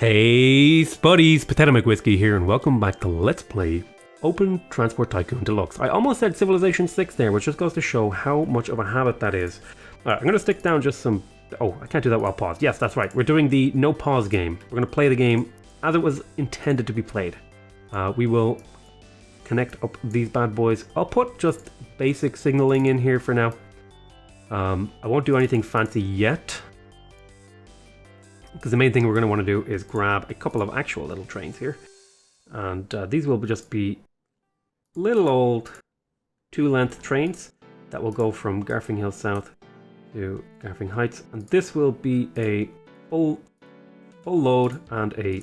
Hey spuddies, PotatoMcWhiskey here, and welcome back to Let's Play Open Transport Tycoon Deluxe. I almost said Civilization 6 there, which just goes to show how much of a habit that is. Alright, I'm going to stick down just some... Oh, I can't do that while paused. Yes, that's right. We're doing the no pause game. We're going to play the game as it was intended to be played. We will connect up these bad boys. I'll put just basic signaling in here for now. I won't do anything fancy yet, because the main thing we're going to want to do is grab a couple of actual little trains here. And these will just be little old 2-length trains that will go from Garfing Hill South to Garfing Heights. And this will be a full load and a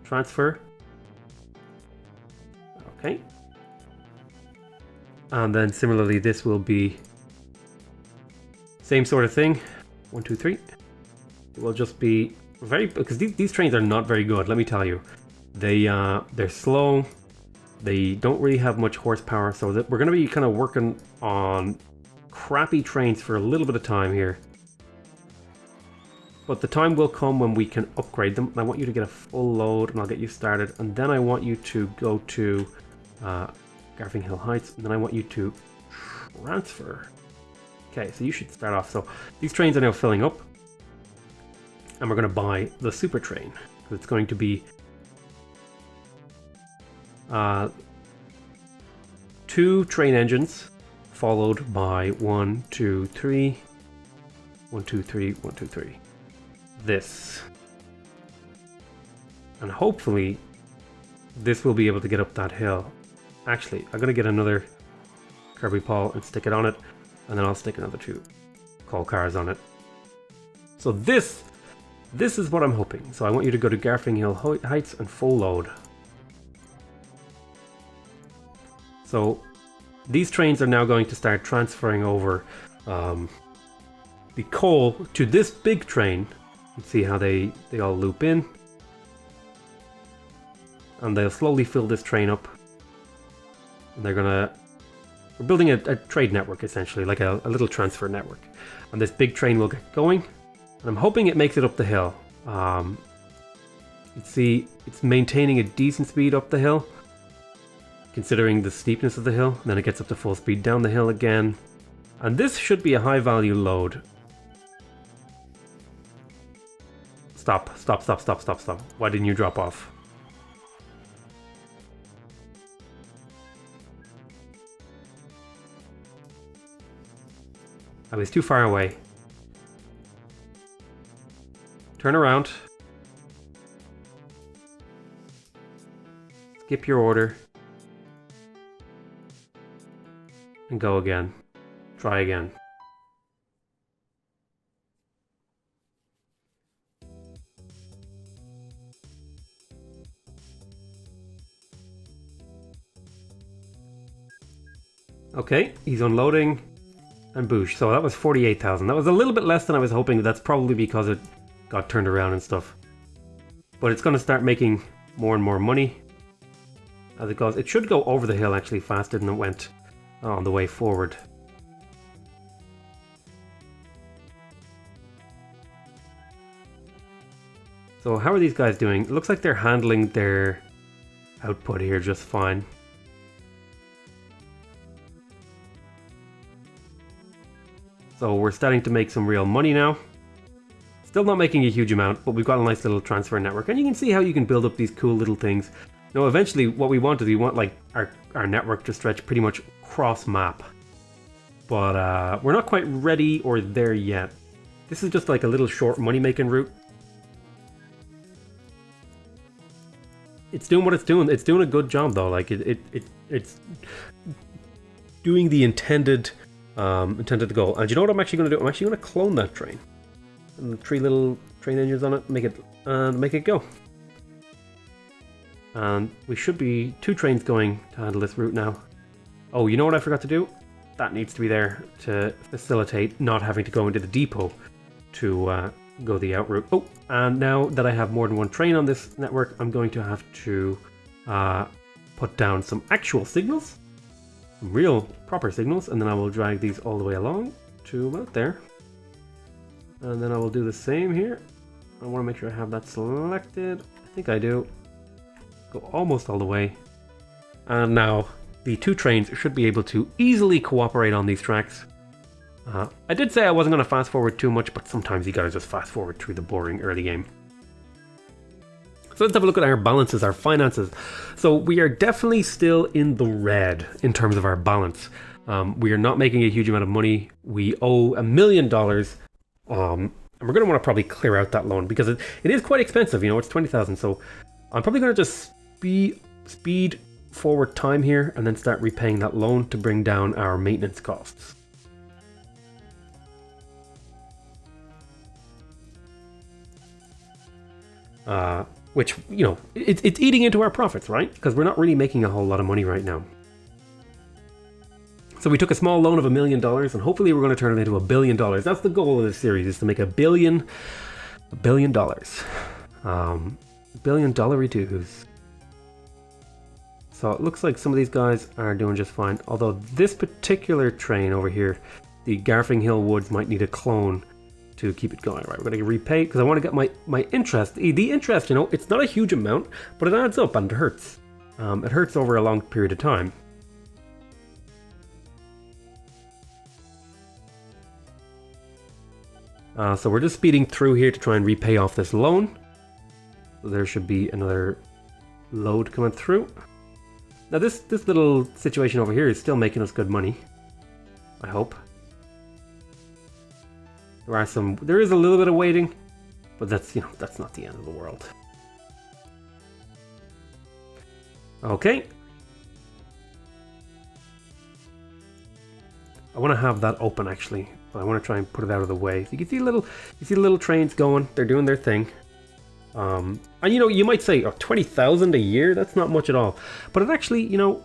transfer. Okay. And then similarly, this will be same sort of thing. 1, 2, 3. It will just be very, because these trains are not very good, let me tell you. They're slow. They don't really have much horsepower, so that we're going to be kind of working on crappy trains for a little bit of time here. But the time will come when we can upgrade them. I want you to get a full load, and I'll get you started. And then I want you to go to Garfing Hill Heights, and then I want you to transfer. Okay, so you should start off. So these trains are now filling up. And we're going to buy the super train, because it's going to be 2 train engines followed by 1, 2, 3, 1, 2, 3, 1, 2, 3. This. And hopefully this will be able to get up that hill. Actually, I'm going to get another Kirby Paul and stick it on it, and then I'll stick another 2 coal cars on it. So this is what I'm hoping. So I want you to go to Garfing Hill Heights and full load. So these trains are now going to start transferring over the coal to this big train. And see how they all loop in. And they'll slowly fill this train up. And we're building a trade network essentially, like a little transfer network. And this big train will get going. And I'm hoping it makes it up the hill. You see, it's maintaining a decent speed up the hill, considering the steepness of the hill. And then it gets up to full speed down the hill again. And this should be a high value load. Stop. Why didn't you drop off? I was too far away. Turn around. Skip your order. And go again. Try again. Okay, he's unloading. And boosh. So that was 48,000. That was a little bit less than I was hoping. That's probably because it got turned around and stuff. But it's going to start making more and more money as it goes. It should go over the hill actually faster than it went on the way forward. So how are these guys doing? It looks like they're handling their output here just fine. So we're starting to make some real money now. Still not making a huge amount, but we've got a nice little transfer network. And you can see how you can build up these cool little things. Now, eventually, what we want is we want like our network to stretch pretty much cross map. But we're not quite ready or there yet. This is just like a little short money-making route. It's doing what it's doing. It's doing a good job though. Like it's doing the intended goal. And you know what I'm actually going to do? I'm actually going to clone that train. And 3 little train engines on it, make it go. And we should be 2 trains going to handle this route now. Oh, you know what I forgot to do? That needs to be there to facilitate not having to go into the depot to go the out route. Oh, and now that I have more than 1 train on this network, I'm going to have to put down some actual signals. Some real proper signals, and then I will drag these all the way along to about there. And then I will do the same here I want to make sure I have that selected. I think I do. Go almost all the way. And now the two trains should be able to easily cooperate on these tracks. I did say I wasn't going to fast forward too much, but sometimes you gotta just fast forward through the boring early game. So let's have a look at our balances, our finances. So we are definitely still in the red in terms of our balance. We are not making a huge amount of money. We owe $1 million. And we're going to want to probably clear out that loan because it is quite expensive. You know, it's 20,000. So I'm probably going to just speed forward time here and then start repaying that loan to bring down our maintenance costs. Which, you know, it's eating into our profits, right? Because we're not really making a whole lot of money right now. So we took a small loan of $1 million, and hopefully we're going to turn it into $1 billion. That's the goal of this series, is to make $1 billion. $1 billion twos. So it looks like some of these guys are doing just fine. Although this particular train over here, the Garfing Hill Woods, might need a clone to keep it going. Right, we're going to repay because I want to get my interest. The interest, you know, it's not a huge amount, but it adds up and it hurts. It hurts over a long period of time. So we're just speeding through here to try and repay off this loan. So there should be another load coming through. Now this little situation over here is still making us good money, I hope. There is a little bit of waiting, but that's, you know, that's not the end of the world. Okay. I want to have that open actually, but I want to try and put it out of the way. So you can see the little trains going. They're doing their thing. And you know, you might say, oh, 20,000 a year, that's not much at all. But it actually, you know,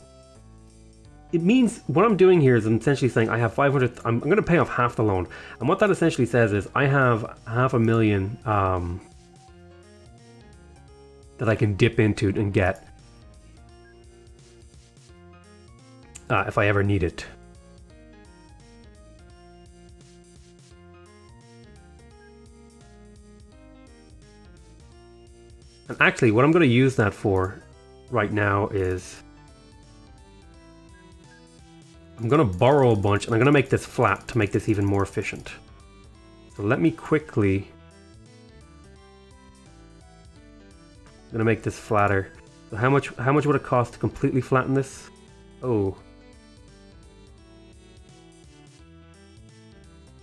it means what I'm doing here is I'm essentially saying I have 500, I'm going to pay off half the loan. And what that essentially says is I have $500,000 that I can dip into and get if I ever need it. And actually what I'm going to use that for right now is I'm going to borrow a bunch and I'm going to make this flat to make this even more efficient. So let me quickly... I'm going to make this flatter. So how much would it cost to completely flatten this? Oh.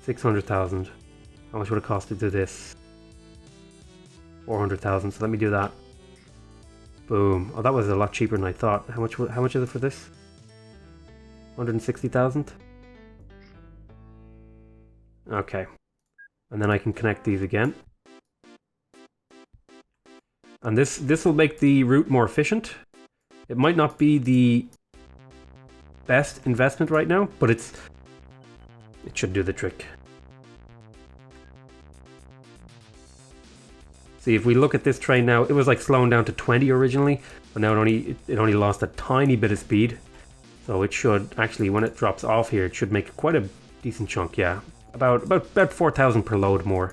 600,000. How much would it cost to do this? 400,000. So let me do that. Boom. Oh, that was a lot cheaper than I thought. How much is it for this? 160,000. Okay. And then I can connect these again. And this will make the route more efficient. It might not be the best investment right now, but it should do the trick. See, if we look at this train now, it was like slowing down to 20 originally, but now it only lost a tiny bit of speed. So it should actually, when it drops off here, it should make quite a decent chunk. Yeah, about 4,000 per load more.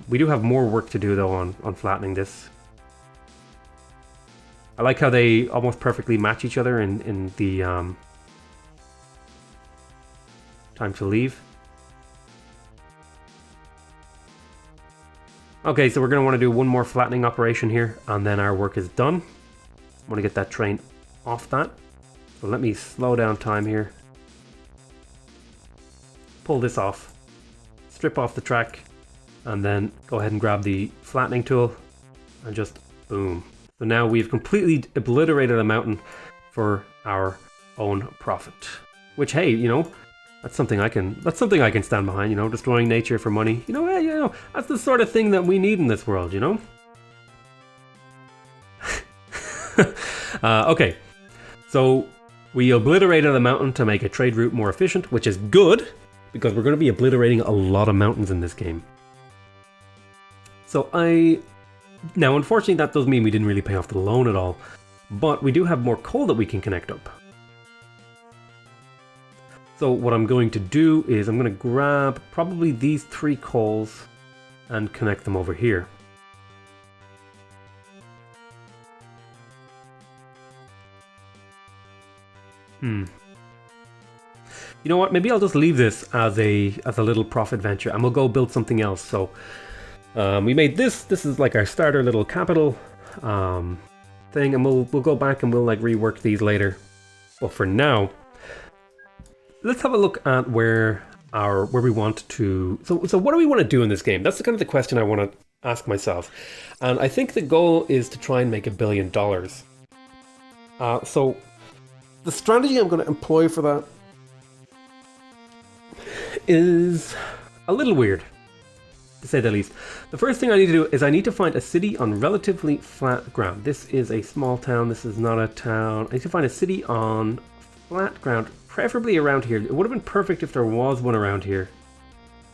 We do have more work to do though on flattening this. I like how they almost perfectly match each other in the time to leave. Okay, so we're going to want to do one more flattening operation here, and then our work is done. I want to get that train off that. So let me slow down time here. Pull this off. Strip off the track, and then go ahead and grab the flattening tool, and just boom. So now we've completely obliterated a mountain for our own profit. Which, hey, you know, that's something I can stand behind, you know, destroying nature for money. You know, hey, you know, that's the sort of thing that we need in this world, you know? Okay, so we obliterated a mountain to make a trade route more efficient, which is good, because we're going to be obliterating a lot of mountains in this game. So now unfortunately that does mean we didn't really pay off the loan at all, but we do have more coal that we can connect up. So what I'm going to do is I'm going to grab probably these 3 coals and connect them over here. You know what? Maybe I'll just leave this as a little profit venture, and we'll go build something else. So we made this. This is like our starter little capital thing, and we'll go back and we'll like rework these later. But for now, let's have a look at where we want to. So what do we want to do in this game? That's the kind of the question I want to ask myself, and I think the goal is to try and make $1 billion. So the strategy I'm going to employ for that is a little weird, to say the least. The first thing I need to do is I need to find a city on relatively flat ground. This is a small town. This is not a town. I need to find a city on flat ground, preferably around here. It would have been perfect if there was one around here,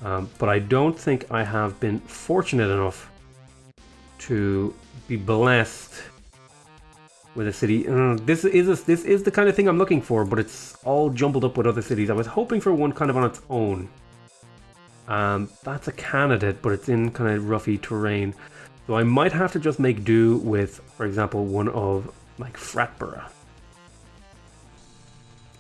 but I don't think I have been fortunate enough to be blessed with a city. This is the kind of thing I'm looking for, but it's all jumbled up with other cities. I was hoping for one kind of on its own. That's a candidate, but it's in kind of roughy terrain. So I might have to just make do with, for example, one of like Fratborough.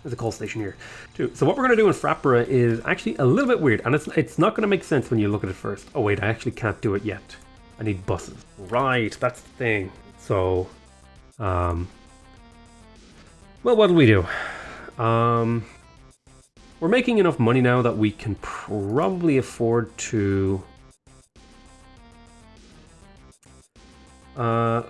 There's a coal station here too. So what we're going to do in Fratborough is actually a little bit weird, and it's not going to make sense when you look at it first. Oh wait, I actually can't do it yet. I need buses. Right, that's the thing. So well, what do we do? We're making enough money now that we can probably afford to...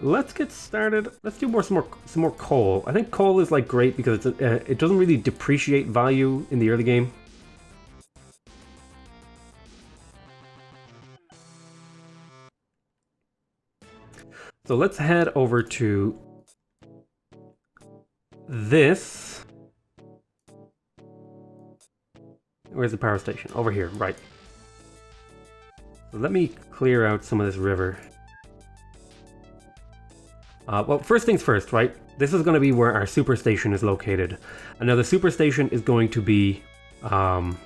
let's get started. Let's do some more coal. I think coal is like great because it doesn't really depreciate value in the early game. So let's head over to this. Where's the power station? Over here, right. So let me clear out some of this river. Well, first things first, right? This is going to be where our superstation is located. And now the superstation is going to be, well,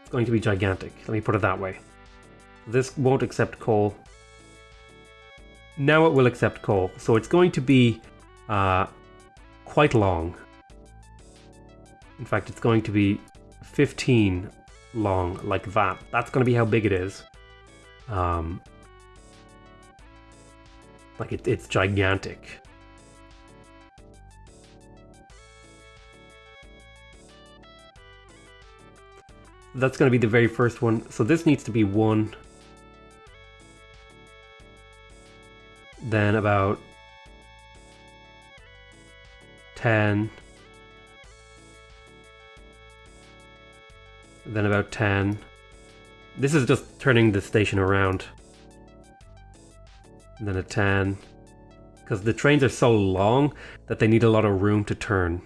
it's going to be gigantic. Let me put it that way. This won't accept coal. Now it will accept coal. So it's going to be quite long. In fact, it's going to be 15 long, like that. That's going to be how big it is. Like it's gigantic. That's going to be the very first one. So this needs to be 1. Then about 10. Then about 10. This is just turning the station around. And then a 10. Because the trains are so long that they need a lot of room to turn.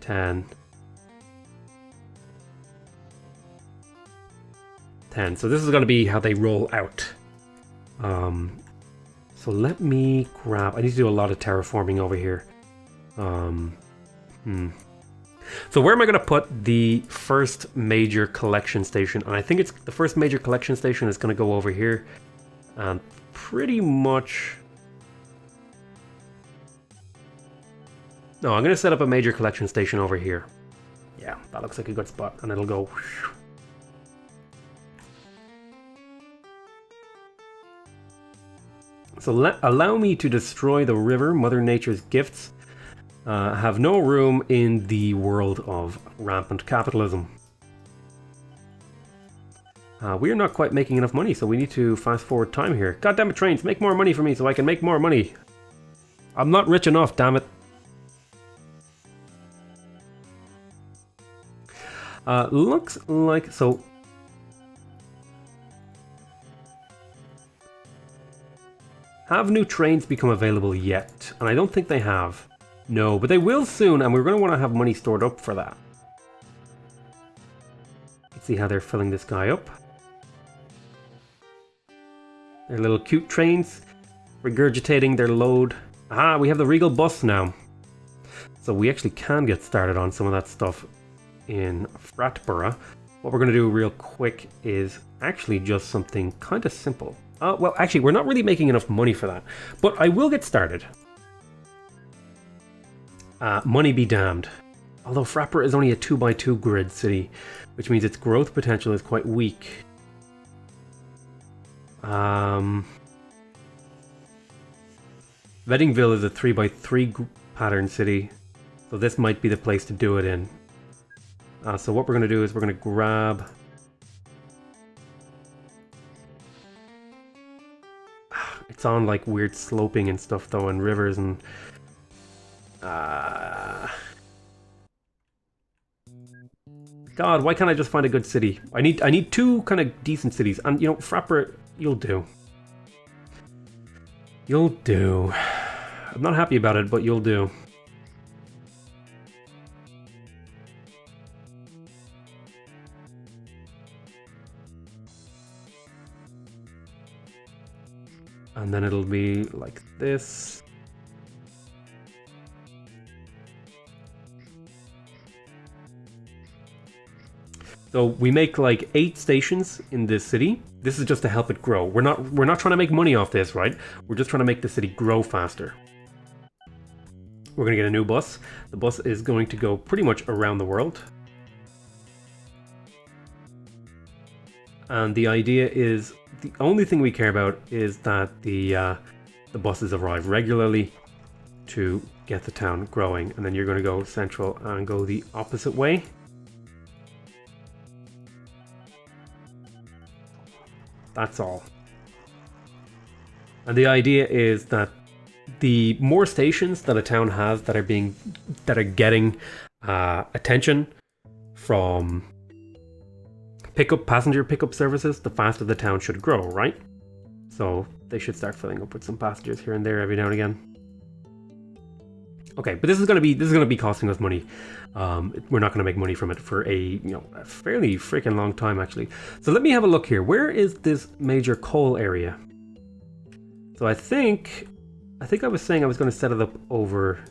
10. 10. So this is going to be how they roll out. So let me grab... I need to do a lot of terraforming over here. So where am I going to put the first major collection station? And I think it's the first major collection station is going to go over here. And pretty much... No, I'm going to set up a major collection station over here. Yeah, that looks like a good spot. And it'll go... So allow me to destroy the river, Mother Nature's gifts. Have no room in the world of rampant capitalism. We are not quite making enough money, so we need to fast forward time here. God damn it, trains, make more money for me so I can make more money. I'm not rich enough, damn it. Looks like... So... Have new trains become available yet? And I don't think they have. No, but they will soon, and we're going to want to have money stored up for that. Let's see how they're filling this guy up. Their little cute trains regurgitating their load. Ah, we have the Regal bus now. So we actually can get started on some of that stuff in Fratborough. What we're going to do real quick is actually just something kind of simple. Well, actually, we're not really making enough money for that, but I will get started. Money be damned. Although Fratborough is only a 2x2 grid city, which means its growth potential is quite weak. Veddingville is a 3x3 pattern city, so this might be the place to do it in. So what we're going to do is we're going to grab... It's on like weird sloping and stuff though, and rivers and... God, why can't I just find a good city? I need two kind of decent cities, and you know, Fratborough, you'll do. You'll do. I'm not happy about it, but you'll do. And then it'll be like this. So we make like 8 stations in this city. This is just to help it grow. We're not trying to make money off this, right? We're just trying to make the city grow faster. We're going to get a new bus. The bus is going to go pretty much around the world. And the idea is, the only thing we care about is that the buses arrive regularly to get the town growing. And then you're going to go central and go the opposite way. That's all. And the idea is that the more stations that a town has that are getting attention from passenger pickup services, the faster the town should grow, right? So they should start filling up with some passengers here and there every now and again. Okay, but this is going to be costing us money. We're not going to make money from it for a fairly freaking long time actually. So let me have a look here. Where is this major coal area? So I think I was saying I was going to set it up over.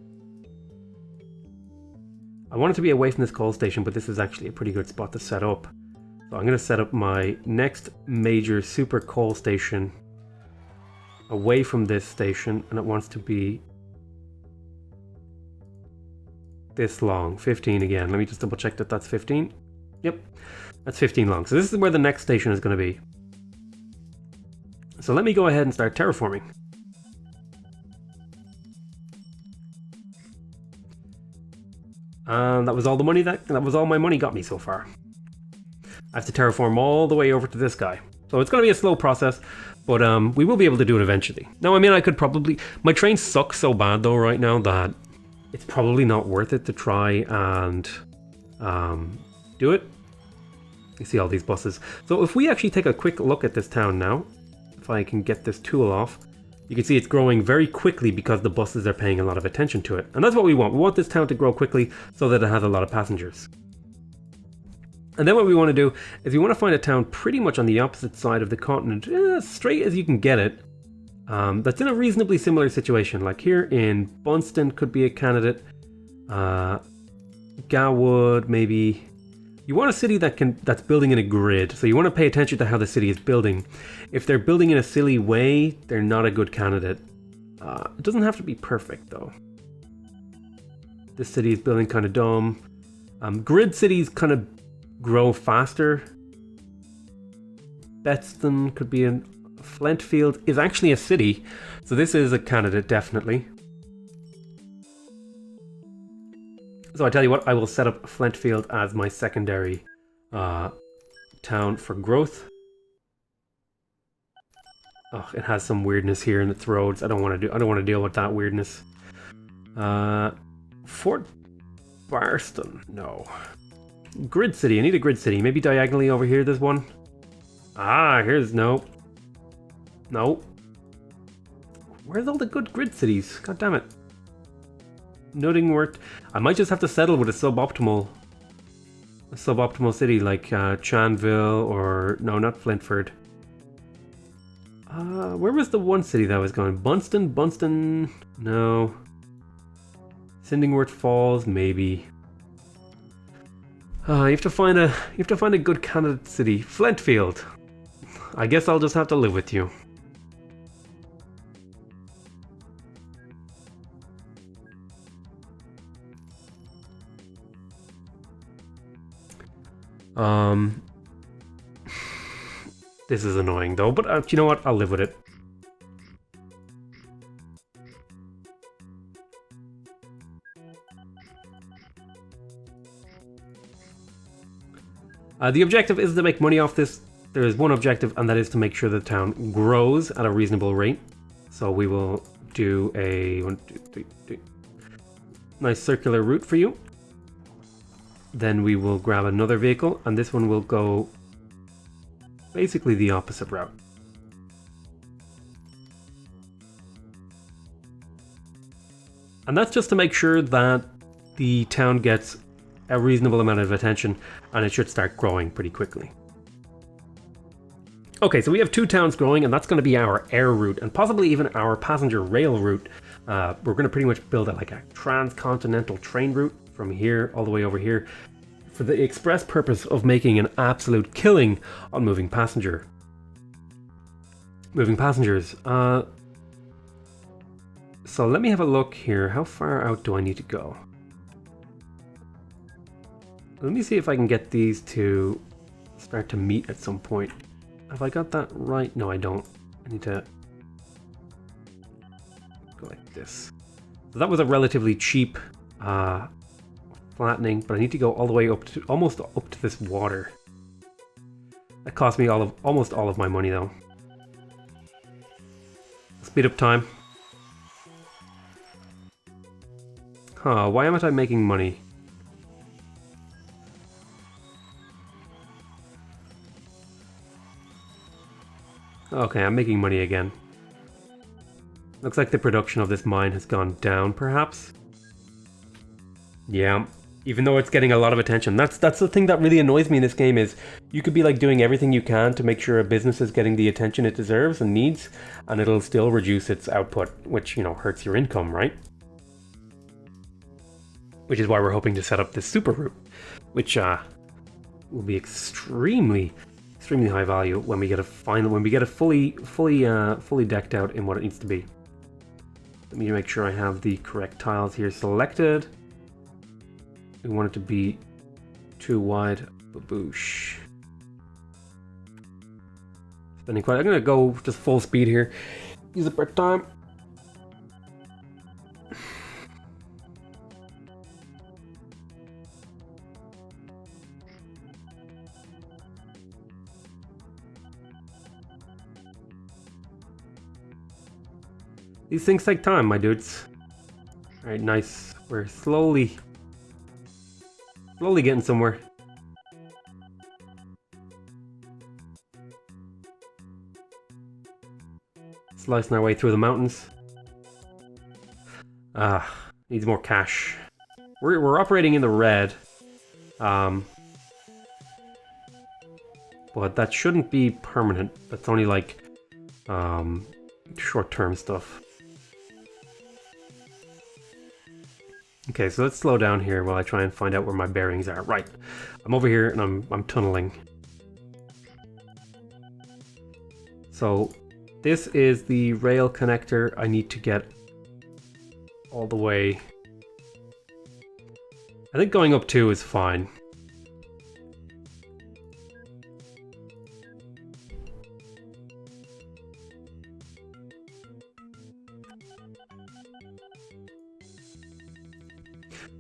I want it to be away from this coal station, but this is actually a pretty good spot to set up. So I'm going to set up my next major super coal station away from this station, and it wants to be this long, 15 again. Let me just double check that that's 15. Yep, that's 15 long. So this is where the next station is going to be. So let me go ahead and start terraforming. And that was all the money that was all my money got me so far. I have to terraform all the way over to this guy. So it's going to be a slow process, but we will be able to do it eventually. Now, I mean, I could probably... My train sucks so bad though right now that it's probably not worth it to try and do it. You see all these buses. So if we actually take a quick look at this town now, if I can get this tool off, you can see it's growing very quickly because the buses are paying a lot of attention to it. And that's what we want. We want this town to grow quickly so that it has a lot of passengers. And then what we want to do is we want to find a town pretty much on the opposite side of the continent, as straight as you can get it, that's in a reasonably similar situation. Like here in Bunston could be a candidate. Garwood, maybe. You want a city that's building in a grid, so you want to pay attention to how the city is building. If they're building in a silly way, they're not a good candidate. It doesn't have to be perfect though. This city is building kind of dumb. Grid cities kind of grow faster. Betston could be in. Flintfield is actually a city, so this is a candidate definitely. So I tell you what, I will set up Flintfield as my secondary town for growth. Oh, it has some weirdness here in its roads. I don't want to deal with that weirdness. Fort Barston, no. Grid city. I need a grid city. Maybe diagonally over here. There's one. Ah, here's no. No. Where's all the good grid cities? God damn it. Nuttingworth. I might just have to settle with a suboptimal city like Chanville or no, not Flintford. Where was the one city that was going? Bunston? No. Sindingworth Falls, maybe. You have to find a good candidate city. Flintfield. I guess I'll just have to live with you. This is annoying though, but you know what? I'll live with it. The objective is to make money off this. There is one objective, and that is to make sure the town grows at a reasonable rate. So we will do a 1, 2, 3. Nice circular route for you. Then we will grab another vehicle, and this one will go basically the opposite route. And that's just to make sure that the town gets a reasonable amount of attention, and it should start growing pretty quickly. Okay, so we have 2 towns growing, and that's going to be our air route, and possibly even our passenger rail route. We're going to pretty much build like a transcontinental train route from here all the way over here, for the express purpose of making an absolute killing on moving passengers. So let me have a look here. How far out do I need to go? Let me see if I can get these to start to meet at some point. Have I got that right? No, I don't. I need to go like this. So that was a relatively cheap flattening, but I need to go all the way up to almost up to this water. That cost me almost all of my money though. Speed up time. Huh, why aren't I making money? Okay, I'm making money again. Looks like the production of this mine has gone down, perhaps? Yeah, even though it's getting a lot of attention. That's the thing that really annoys me in this game, is you could be like doing everything you can to make sure a business is getting the attention it deserves and needs, and it'll still reduce its output, which, you know, hurts your income, right? Which is why we're hoping to set up this super route, which will be extremely high value when we get a fully decked out in what it needs to be. Let me make sure I have the correct tiles here selected. We want it to be too wide. Baboosh. Spending quite. I'm gonna go just full speed here. Use it per time. These things take time, my dudes. Alright, nice. We're slowly getting somewhere. Slicing our way through the mountains. Needs more cash. We're operating in the red. But that shouldn't be permanent. That's only like short-term stuff. Okay, so let's slow down here while I try and find out where my bearings are. Right, I'm over here and I'm tunneling. So this is the rail connector. I need to get all the way. I think going up 2 is fine.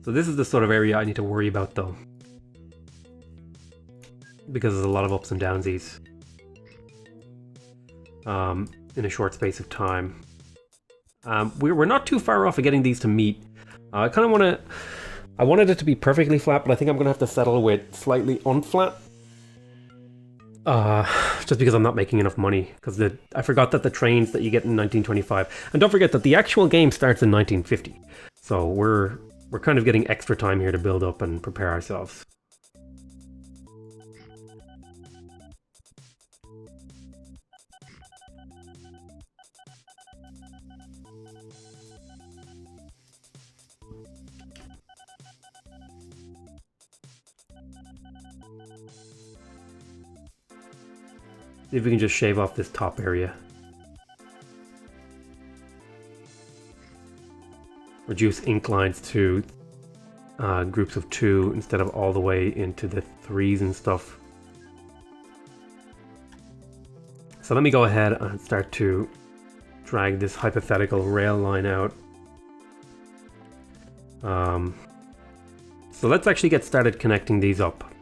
So this is the sort of area I need to worry about though, because there's a lot of ups and downsies in a short space of time. We're not too far off of getting these to meet. I wanted it to be perfectly flat, but I think I'm gonna have to settle with slightly unflat. Just because I'm not making enough money, because I forgot that the trains that you get in 1925, and don't forget that the actual game starts in 1950, so we're kind of getting extra time here to build up and prepare ourselves. See if we can just shave off this top area. Reduce inclines to groups of 2 instead of all the way into the 3s and stuff. So let me go ahead and start to drag this hypothetical rail line out. So let's actually get started connecting these up.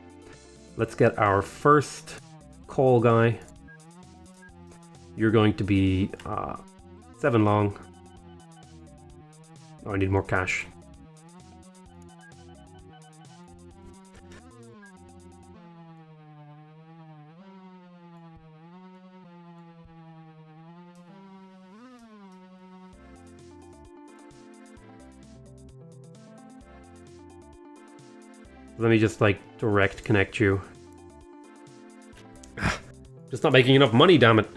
Let's get our first coal guy. You're going to be 7 long. Oh, I need more cash. Let me just like direct connect you. Just not making enough money, damn it.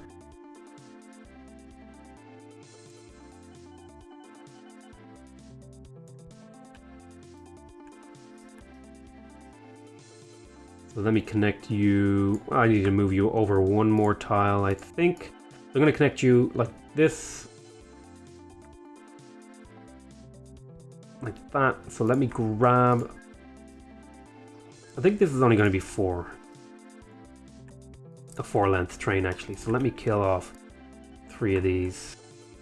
So let me connect you. I need to move you over one more tile, I think. I'm going to connect you like this. Like that. So let me grab... I think this is only going to be 4. A 4-length train, actually. So let me kill off 3 of these.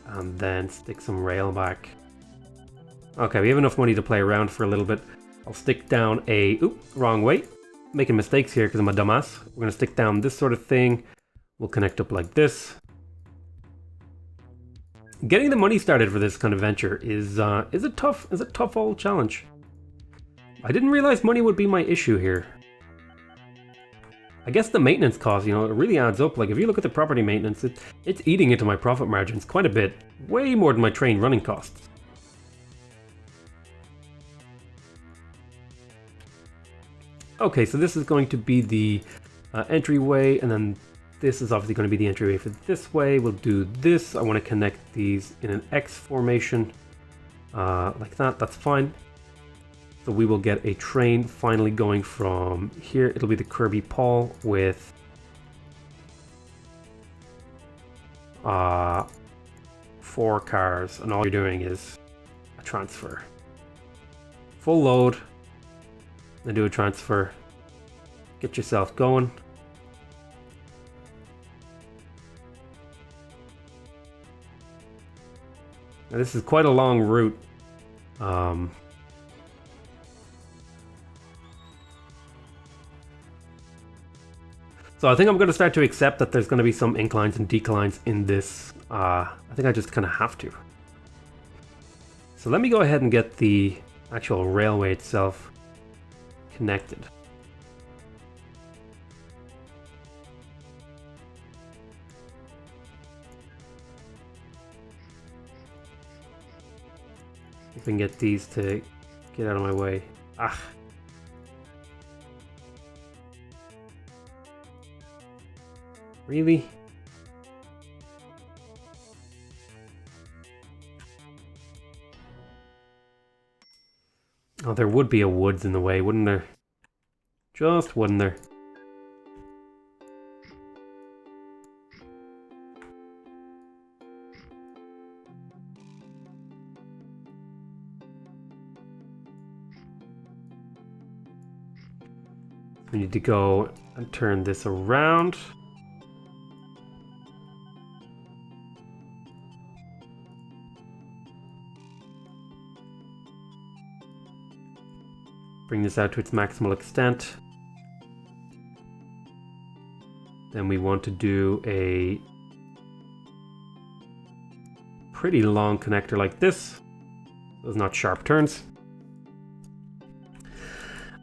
And then stick some rail back. Okay, we have enough money to play around for a little bit. I'll stick down a... Oop, wrong way. Making mistakes here because I'm a dumbass. We're going to stick down this sort of thing. We'll connect up like this. Getting the money started for this kind of venture is a tough old challenge. I didn't realize money would be my issue here. I guess the maintenance cost, you know, it really adds up. Like if you look at the property maintenance, it's eating into my profit margins quite a bit. Way more than my train running costs. Okay, so this is going to be the entryway, and then this is obviously going to be the entryway for this way. We'll do this. I want to connect these in an X formation, like that. That's fine. So we will get a train finally going from here. It'll be the Kirby Paul with 4 cars, and all you're doing is a transfer. Full load. Then do a transfer. Get yourself going. Now this is quite a long route. So I think I'm going to start to accept that there's going to be some inclines and declines in this. I think I just kind of have to. So let me go ahead and get the actual railway itself connected. If I can get these to get out of my way. Ah. Really? Oh, there would be a woods in the way, wouldn't there? Just wouldn't there? We need to go and turn this around. Bring this out to its maximal extent. Then we want to do a pretty long connector like this. Those not sharp turns.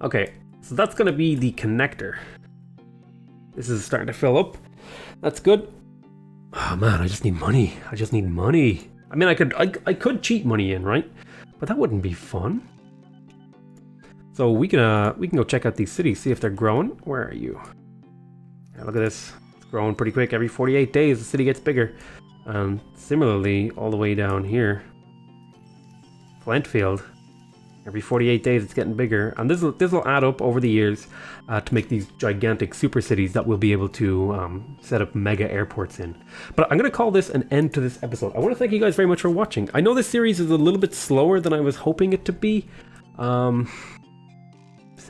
Okay, so that's going to be the connector. This is starting to fill up. That's good. Oh man, I just need money. I just need money. I mean, I could cheat money in, right? But that wouldn't be fun. So we can go check out these cities, see if they're growing. Where are you? Yeah, look at this. It's growing pretty quick. Every 48 days, the city gets bigger. Similarly, all the way down here, Flintfield. Every 48 days it's getting bigger, and this will add up over the years to make these gigantic super cities that we'll be able to set up mega airports in. But I'm going to call this an end to this episode. I want to thank you guys very much for watching. I know this series is a little bit slower than I was hoping it to be.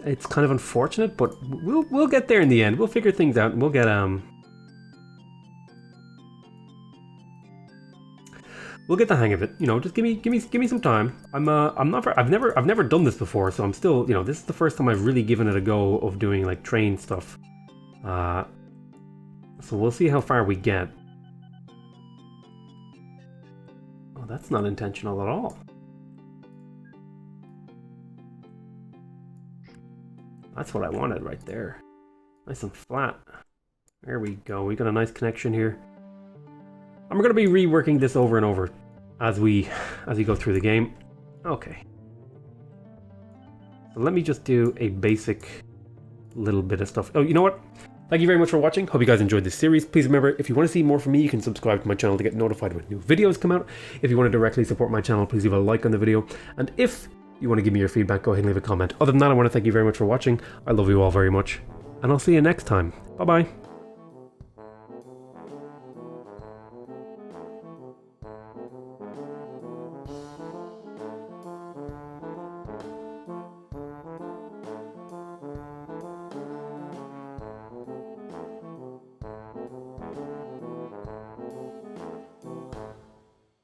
It's kind of unfortunate, but we'll get there in the end. We'll figure things out, and we'll get we'll get the hang of it. You know, just give me some time. I've never done this before, so I'm still, you know, this is the first time I've really given it a go of doing like train stuff. So we'll see how far we get. Oh, that's not intentional at all. That's what I wanted right there. Nice and flat. There we go. We got a nice connection here. And we're going to be reworking this over and over as we go through the game. Okay. So let me just do a basic little bit of stuff. Oh, you know what? Thank you very much for watching. Hope you guys enjoyed this series. Please remember, if you want to see more from me, you can subscribe to my channel to get notified when new videos come out. If you want to directly support my channel, please leave a like on the video. And if you want to give me your feedback, go ahead and leave a comment. Other than that, I want to thank you very much for watching. I love you all very much, and I'll see you next time. Bye-bye.